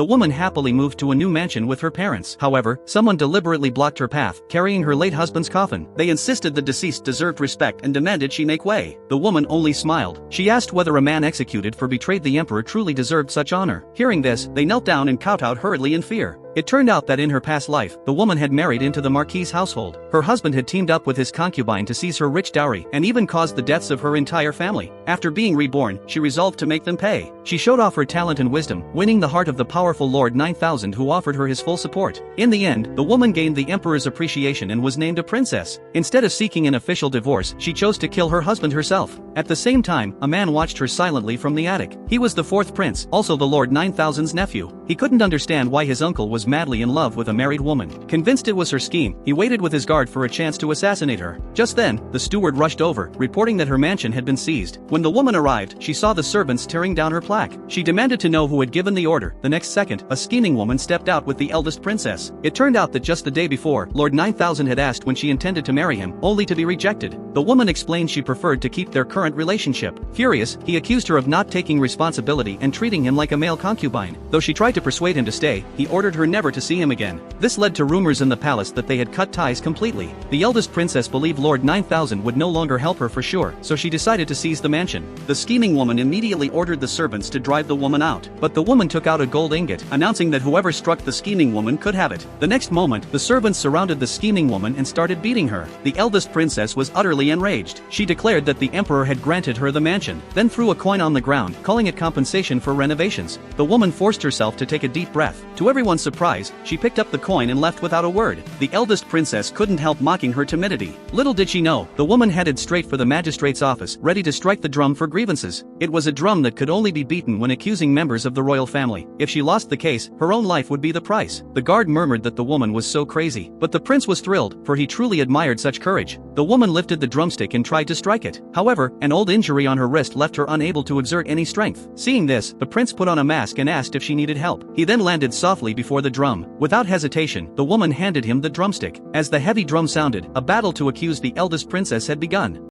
the woman happily moved to a new mansion with her parents. However, someone deliberately blocked her path, carrying her late husband's coffin. They insisted the deceased deserved respect and demanded she make way. The woman only smiled. She asked whether a man executed for betrayed the emperor truly deserved such honor. Hearing this, they knelt down and kowtowed hurriedly in fear. It turned out that in her past life, the woman had married into the Marquis's household. Her husband had teamed up with his concubine to seize her rich dowry and even caused the deaths of her entire family. After being reborn, she resolved to make them pay. She showed off her talent and wisdom, winning the heart of the powerful Lord 9000 who offered her his full support. In the end, the woman gained the emperor's appreciation and was named a princess. Instead of seeking an official divorce, she chose to kill her husband herself. At the same time, a man watched her silently from the attic. He was the fourth prince, also the Lord 9000's nephew. He couldn't understand why his uncle was madly in love with a married woman. Convinced it was her scheme, he waited with his guard for a chance to assassinate her. Just then, the steward rushed over, reporting that her mansion had been seized. When the woman arrived, she saw the servants tearing down her plaque. She demanded to know who had given the order. The next second, a scheming woman stepped out with the eldest princess. It turned out that just the day before, Lord 9000 had asked when she intended to marry him, only to be rejected. The woman explained she preferred to keep their current relationship. Furious, he accused her of not taking responsibility and treating him like a male concubine. Though she tried to persuade him to stay, he ordered her never to see him again. This led to rumors in the palace that they had cut ties completely. The eldest princess believed Lord 9000 would no longer help her for sure, so she decided to seize the mansion. The scheming woman immediately ordered the servants to drive the woman out, but the woman took out a gold ingot, announcing that whoever struck the scheming woman could have it. The next moment, the servants surrounded the scheming woman and started beating her. The eldest princess was utterly enraged. She declared that the emperor had granted her the mansion, then threw a coin on the ground, calling it compensation for renovations. The woman forced herself to take a deep breath. To everyone's surprise, she picked up the coin and left without a word. The eldest princess couldn't help mocking her timidity. Little did she know, the woman headed straight for the magistrate's office, ready to strike the drum for grievances. It was a drum that could only be beaten when accusing members of the royal family. If she lost the case, her own life would be the price. The guard murmured that the woman was so crazy, but the prince was thrilled, for he truly admired such courage. The woman lifted the drumstick and tried to strike it. However, an old injury on her wrist left her unable to exert any strength. Seeing this, the prince put on a mask and asked if she needed help. He then landed softly before the drum. Without hesitation, the woman handed him the drumstick. As the heavy drum sounded, a battle to accuse the eldest princess had begun.